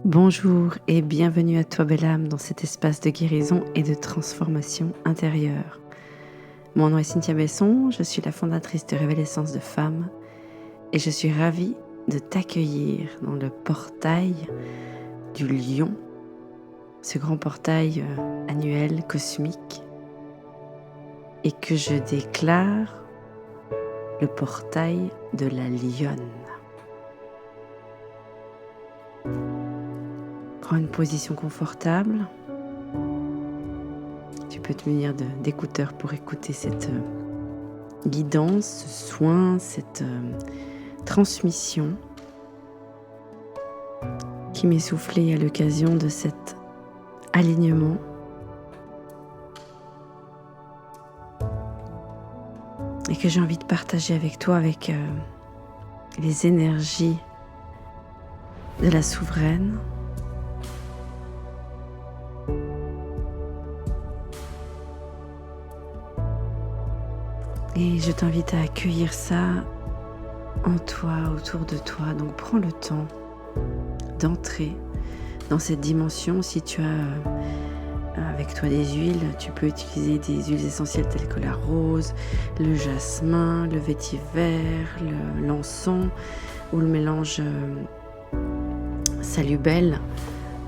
Bonjour et bienvenue à toi belle âme dans cet espace de guérison et de transformation intérieure. Mon nom est Cynthia Besson, je suis la fondatrice de Révélessence de Femmes et je suis ravie de t'accueillir dans le portail du lion, ce grand portail annuel cosmique, et que je déclare le portail de la lionne. Prends une position confortable. Tu peux te munir d'écouteurs pour écouter cette guidance, ce soin, cette transmission qui m'est soufflée à l'occasion de cet alignement. Et que j'ai envie de partager avec toi, avec les énergies de la souveraine. Et je t'invite à accueillir ça en toi, autour de toi. Donc prends le temps d'entrer dans cette dimension. Si tu as avec toi des huiles, tu peux utiliser des huiles essentielles telles que la rose, le jasmin, le vétiver, l'encens ou le mélange Salubelle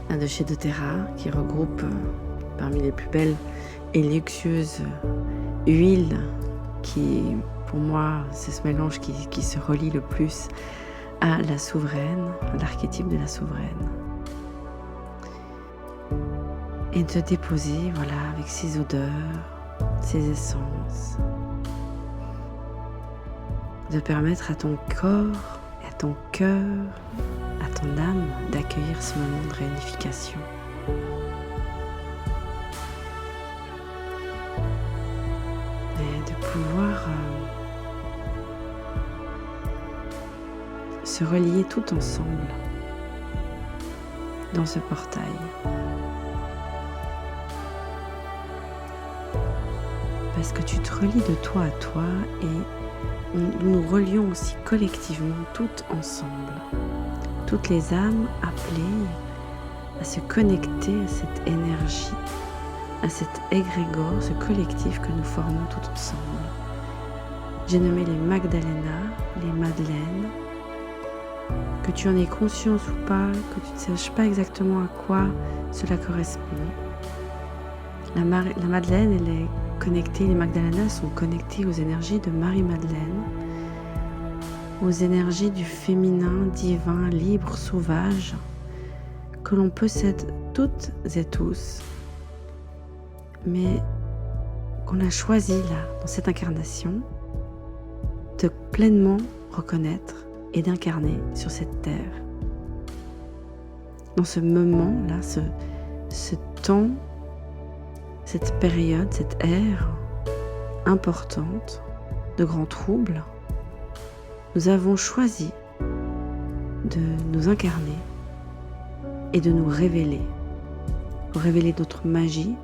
de chez doTERRA qui regroupe parmi les plus belles et luxueuses huiles qui, pour moi, c'est ce mélange qui se relie le plus à la souveraine, à l'archétype de la souveraine. Et de déposer, voilà, avec ces odeurs, ces essences, de permettre à ton corps et à ton cœur, à ton âme, d'accueillir ce moment de réunification. Et de pouvoir se relier tout ensemble dans ce portail. Parce que tu te relis de toi à toi et nous nous relions aussi collectivement toutes ensemble. Toutes les âmes appelées à se connecter à cette énergie, à cet égrégore, ce collectif que nous formons tout ensemble. J'ai nommé les Magdalena, les Madeleines. Que tu en aies conscience ou pas, que tu ne saches pas exactement à quoi cela correspond. La Madeleine, elle est connectée, les Magdalena sont connectées aux énergies de Marie-Madeleine, aux énergies du féminin, divin, libre, sauvage, que l'on possède toutes et tous, mais qu'on a choisi là, dans cette incarnation, de pleinement reconnaître et d'incarner sur cette terre. Dans ce moment-là, ce temps, cette période, cette ère importante de grands troubles, nous avons choisi de nous incarner et de nous révéler. Révéler notre magie,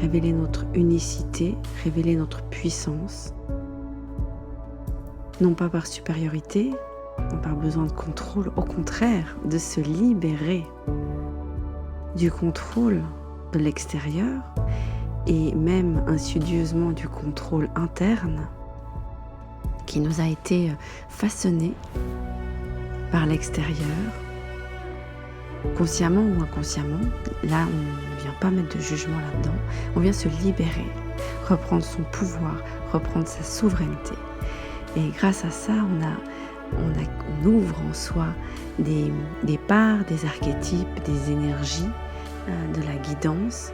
révéler notre unicité, révéler notre puissance. Non pas par supériorité, non par besoin de contrôle, au contraire, de se libérer du contrôle de l'extérieur et même insidieusement du contrôle interne qui nous a été façonné par l'extérieur, consciemment ou inconsciemment. Là, on ne vient pas mettre de jugement là-dedans, on vient se libérer, reprendre son pouvoir, reprendre sa souveraineté. Et grâce à ça, on ouvre en soi des parts, des archétypes, des énergies, de la guidance,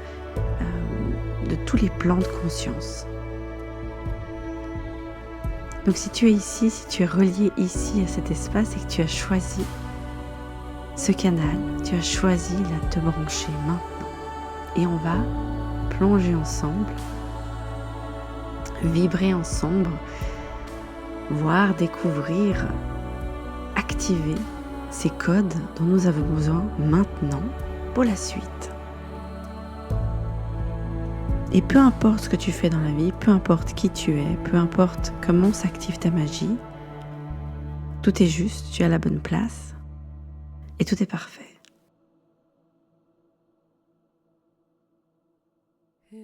de tous les plans de conscience. Donc si tu es ici, si tu es relié ici à cet espace et que tu as choisi ce canal, tu as choisi là de te brancher maintenant. Et on va plonger ensemble, vibrer ensemble, voir, découvrir, activer ces codes dont nous avons besoin maintenant pour la suite. Et peu importe ce que tu fais dans la vie, peu importe qui tu es, peu importe comment s'active ta magie, tout est juste, tu es à la bonne place et tout est parfait. Yeux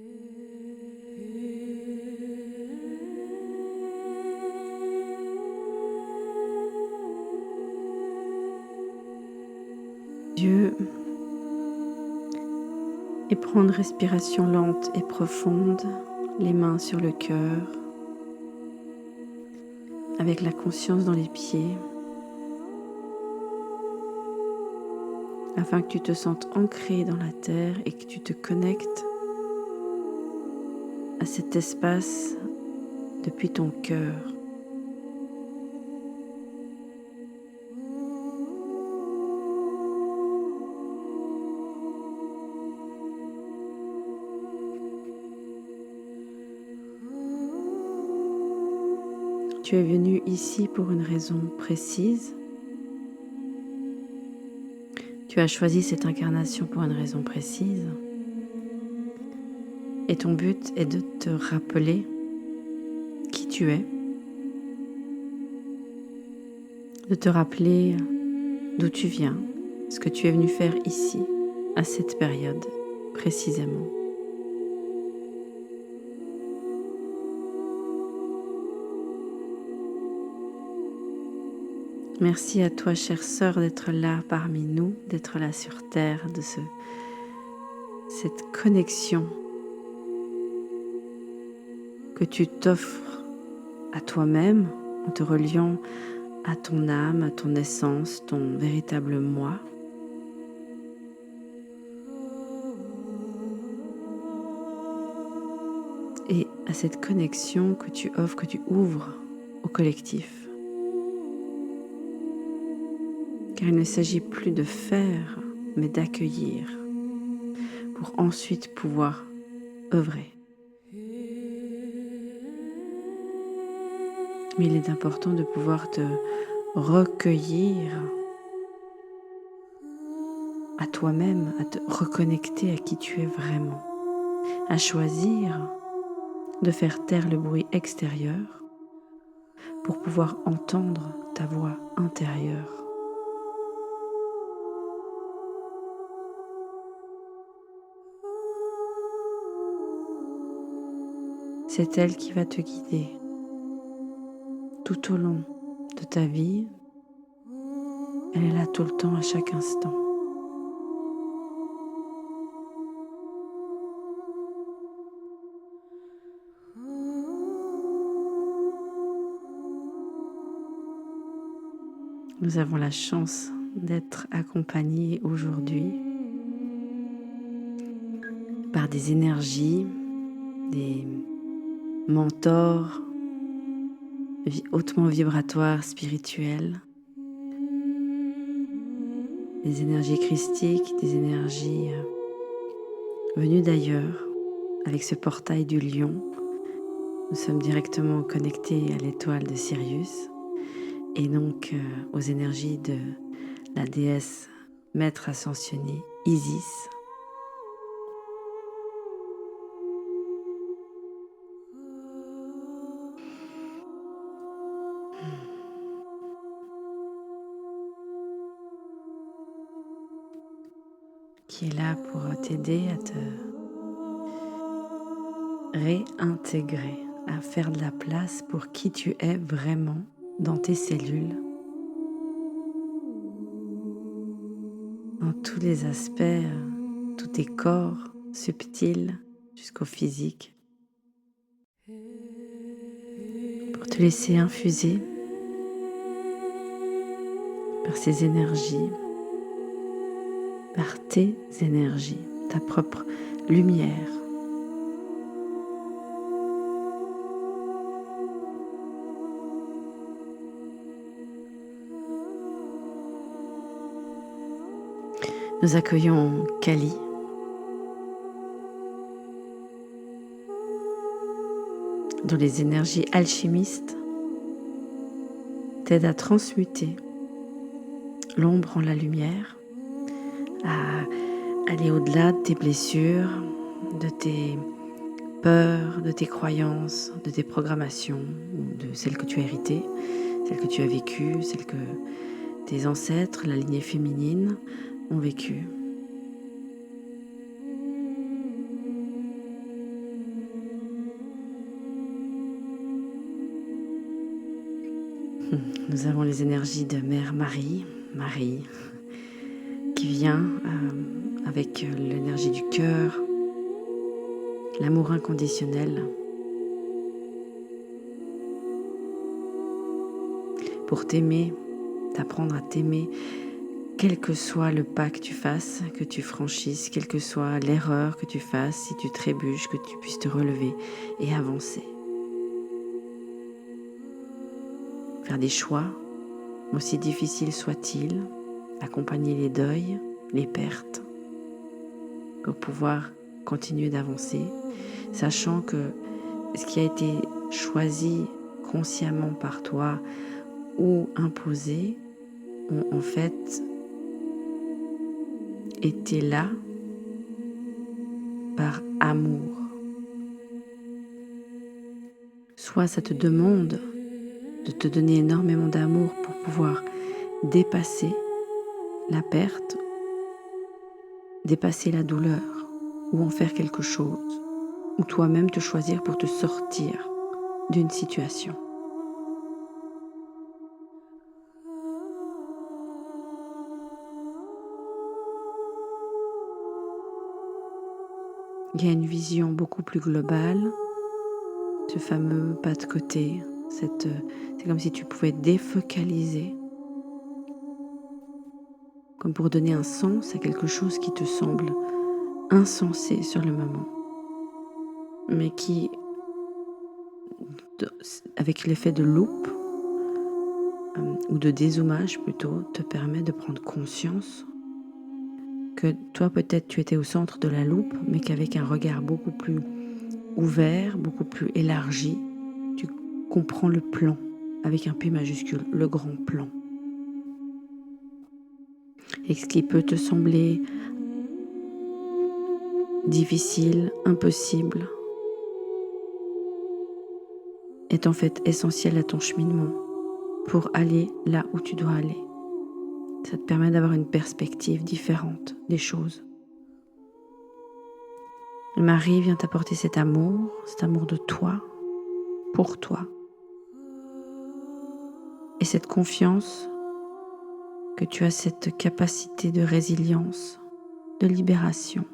et prends une respiration lente et profonde, les mains sur le cœur, avec la conscience dans les pieds, afin que tu te sentes ancré dans la terre et que tu te connectes à cet espace depuis ton cœur. Tu es venu ici pour une raison précise. Tu as choisi cette incarnation pour une raison précise. Et ton but est de te rappeler qui tu es, de te rappeler d'où tu viens, ce que tu es venu faire ici, à cette période précisément. Merci à toi, chère sœur, d'être là parmi nous, d'être là sur Terre, de cette connexion que tu t'offres à toi-même en te reliant à ton âme, à ton essence, ton véritable moi. Et à cette connexion que tu offres, que tu ouvres au collectif. Car il ne s'agit plus de faire, mais d'accueillir, pour ensuite pouvoir œuvrer. Mais il est important de pouvoir te recueillir à toi-même, à te reconnecter à qui tu es vraiment, à choisir de faire taire le bruit extérieur pour pouvoir entendre ta voix intérieure. C'est elle qui va te guider tout au long de ta vie. Elle est là tout le temps, à chaque instant. Nous avons la chance d'être accompagnés aujourd'hui par des énergies, des mentors hautement vibratoires, spirituels, des énergies christiques, des énergies venues d'ailleurs, avec ce portail du lion. Nous sommes directement connectés à l'étoile de Sirius et donc aux énergies de la déesse maître ascensionnée Isis. Qui est là pour t'aider à te réintégrer, à faire de la place pour qui tu es vraiment dans tes cellules, dans tous les aspects, tous tes corps subtils jusqu'au physique, pour te laisser infuser par ces énergies, par tes énergies, ta propre lumière. Nous accueillons Kali, dont les énergies alchimistes t'aident à transmuter l'ombre en la lumière, à aller au-delà de tes blessures, de tes peurs, de tes croyances, de tes programmations, ou de celles que tu as héritées, celles que tu as vécues, celles que tes ancêtres, la lignée féminine, ont vécues. Nous avons les énergies de Mère Marie, qui vient avec l'énergie du cœur, l'amour inconditionnel, pour t'aimer, t'apprendre à t'aimer, quel que soit le pas que tu fasses, que tu franchisses, quelle que soit l'erreur que tu fasses, si tu trébuches, que tu puisses te relever et avancer. Faire des choix, aussi difficiles soient-ils, accompagner les deuils, les pertes, pour pouvoir continuer d'avancer, sachant que ce qui a été choisi consciemment par toi ou imposé ont en fait été là par amour. Soit ça te demande de te donner énormément d'amour pour pouvoir dépasser la perte, dépasser la douleur ou en faire quelque chose, ou toi-même te choisir pour te sortir d'une situation. Il y a une vision beaucoup plus globale, ce fameux pas de côté, c'est comme si tu pouvais défocaliser, comme pour donner un sens à quelque chose qui te semble insensé sur le moment, mais qui, avec l'effet de loupe, ou de dézoomage plutôt, te permet de prendre conscience que toi peut-être tu étais au centre de la loupe, mais qu'avec un regard beaucoup plus ouvert, beaucoup plus élargi, tu comprends le plan, avec un P majuscule, le grand plan. Et ce qui peut te sembler difficile, impossible, est en fait essentiel à ton cheminement pour aller là où tu dois aller. Ça te permet d'avoir une perspective différente des choses. Marie vient t'apporter cet amour de toi, pour toi. Et cette confiance que tu as cette capacité de résilience, de libération.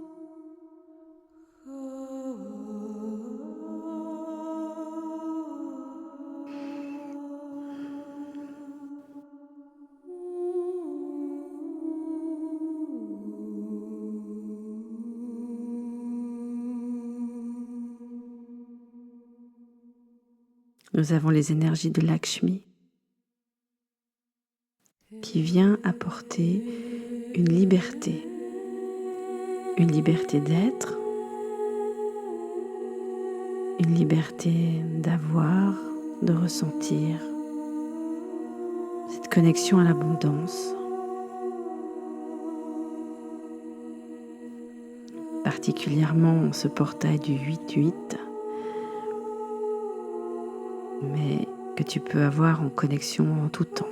Nous avons les énergies de Lakshmi qui vient apporter une liberté d'être, une liberté d'avoir, de ressentir, cette connexion à l'abondance, particulièrement ce portail du 8-8, mais que tu peux avoir en connexion en tout temps.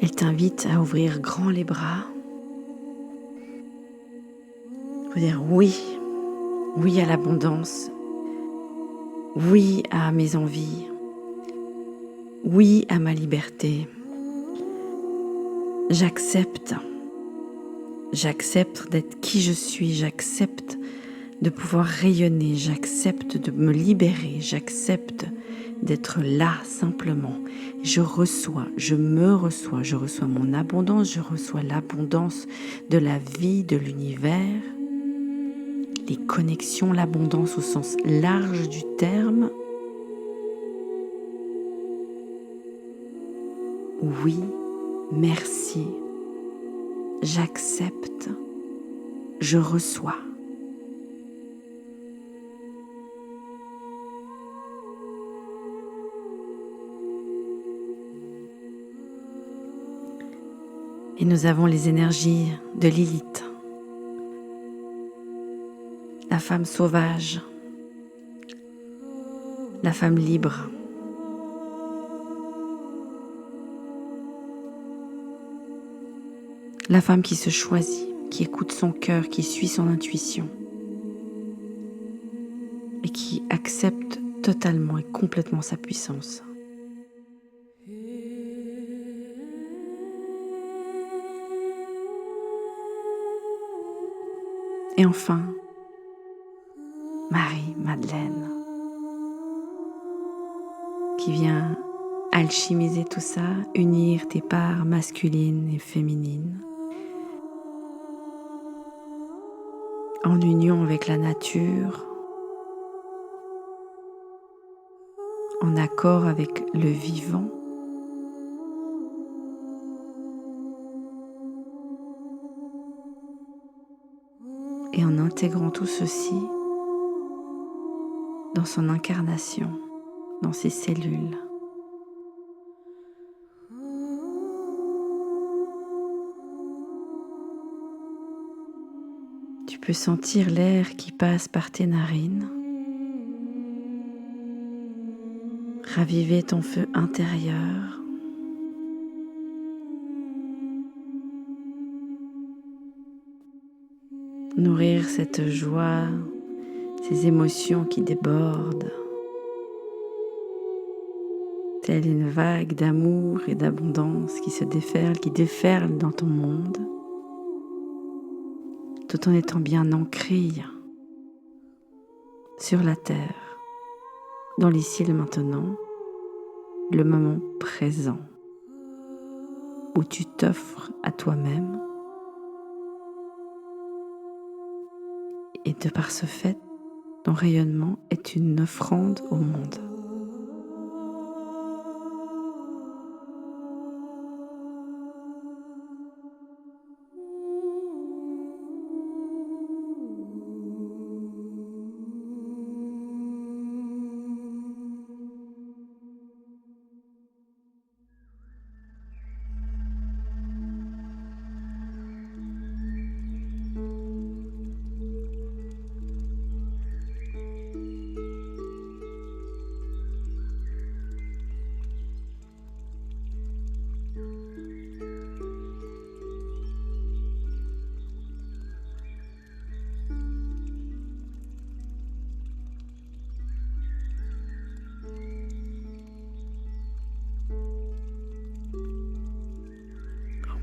Elle t'invite à ouvrir grand les bras, pour dire oui à l'abondance, oui à mes envies, oui à ma liberté. J'accepte d'être qui je suis, j'accepte de pouvoir rayonner, j'accepte de me libérer, j'accepte d'être là simplement. Je me reçois, je reçois mon abondance, je reçois l'abondance de la vie, de l'univers, les connexions, l'abondance au sens large du terme. Oui, merci, j'accepte, je reçois. Et nous avons les énergies de Lilith, la femme sauvage, la femme libre. La femme qui se choisit, qui écoute son cœur, qui suit son intuition et qui accepte totalement et complètement sa puissance. Et enfin, Marie-Madeleine, qui vient alchimiser tout ça, unir tes parts masculines et féminines, en union avec la nature, en accord avec le vivant. Et en intégrant tout ceci dans son incarnation, dans ses cellules. Tu peux sentir l'air qui passe par tes narines, raviver ton feu intérieur, nourrir cette joie, ces émotions qui débordent, telle une vague d'amour et d'abondance qui se déferle, qui déferle dans ton monde, tout en étant bien ancré sur la terre, dans l'ici et le maintenant, le moment présent, où tu t'offres à toi-même. Et de par ce fait, ton rayonnement est une offrande au monde.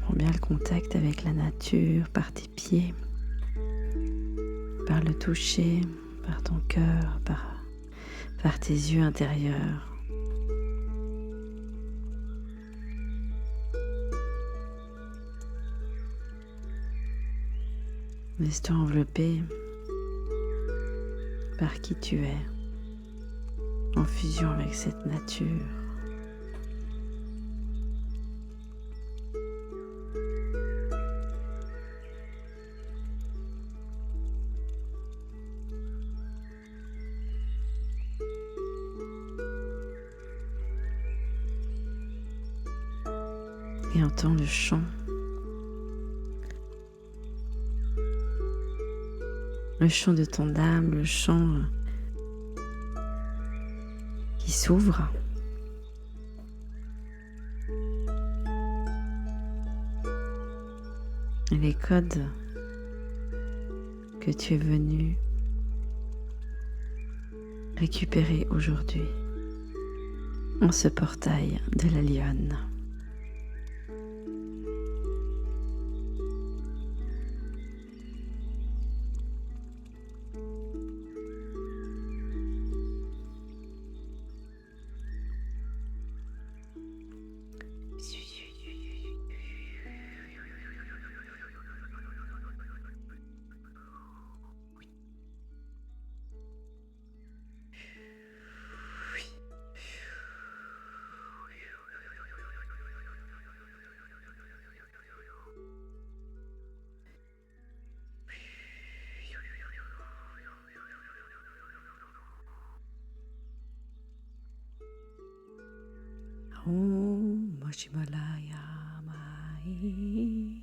Prends bien le contact avec la nature, par tes pieds, par le toucher, par ton cœur, par tes yeux intérieurs. Laisse-toi envelopper par qui tu es, en fusion avec cette nature. Et entends le chant. Le chant de ton âme, le chant qui s'ouvre. Et les codes que tu es venu récupérer aujourd'hui en ce portail de la lionne. Om Shivalaya Mai.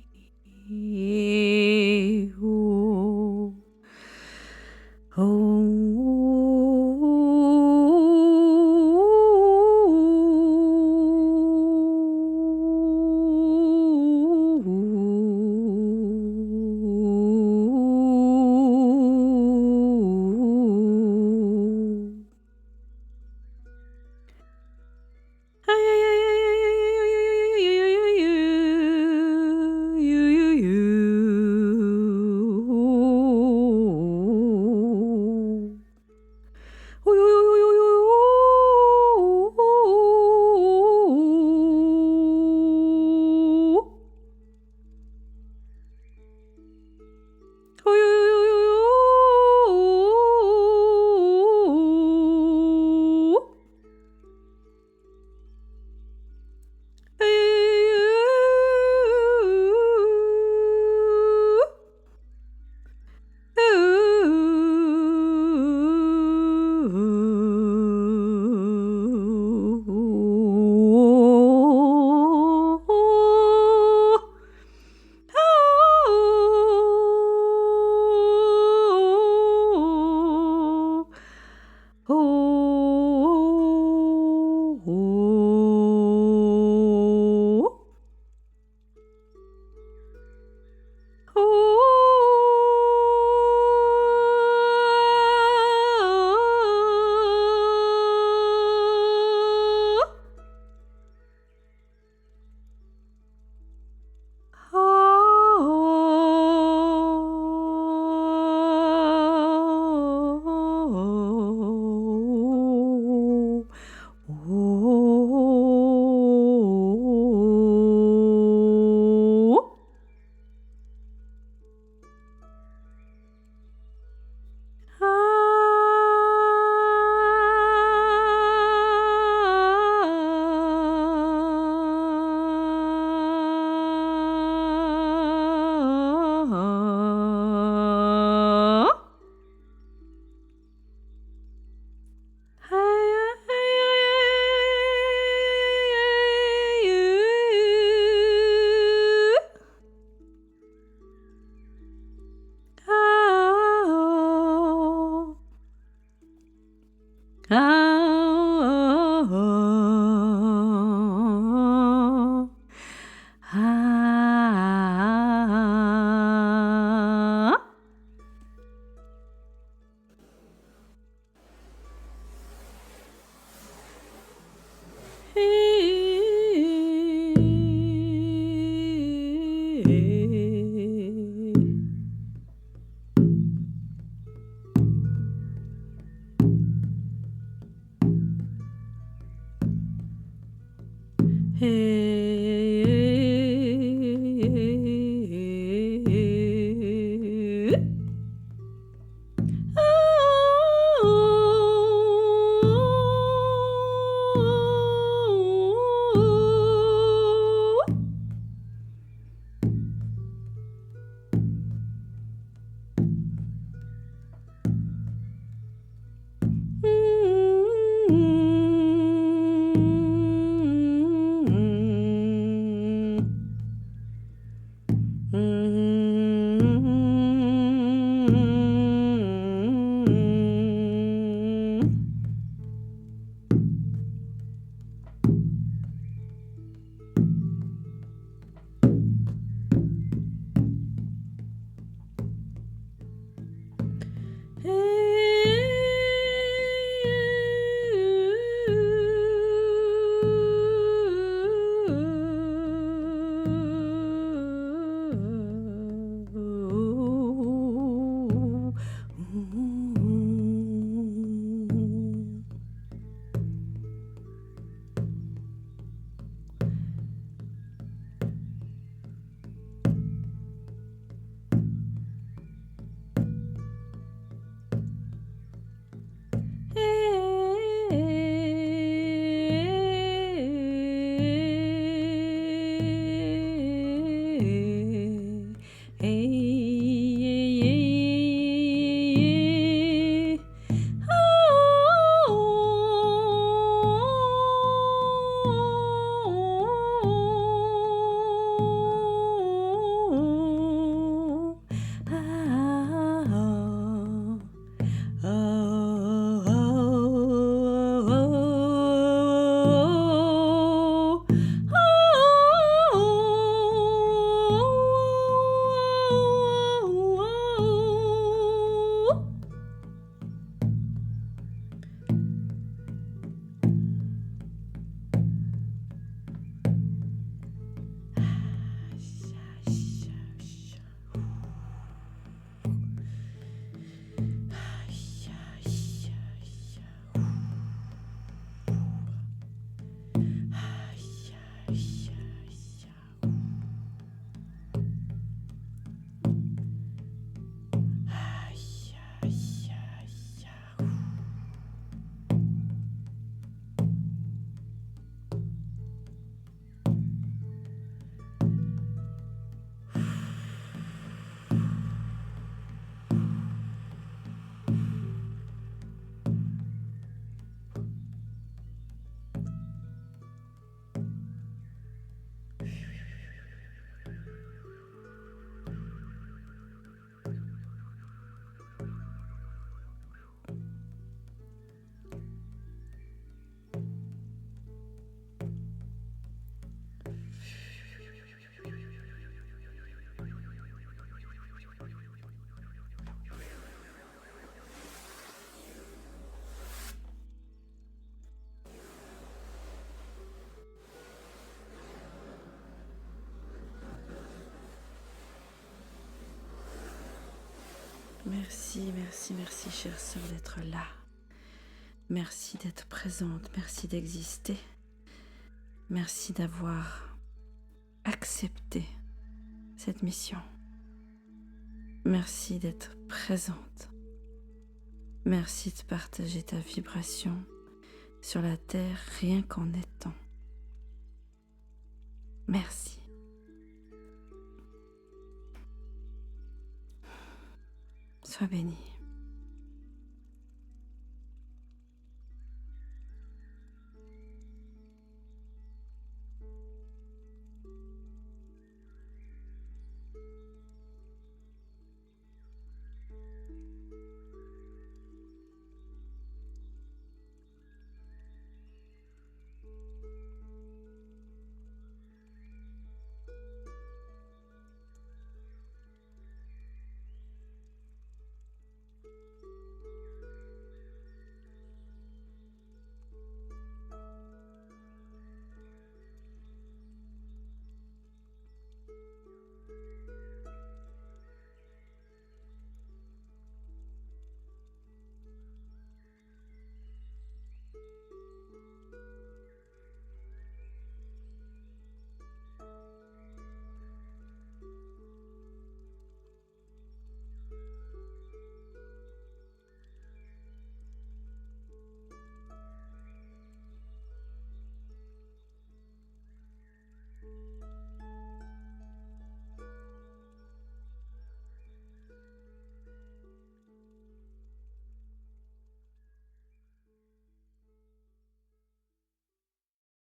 Ah. Merci, merci, merci, chère sœur, d'être là. Merci d'être présente, merci d'exister. Merci d'avoir accepté cette mission. Merci d'être présente. Merci de partager ta vibration sur la terre rien qu'en étant. Merci. Sois bénie.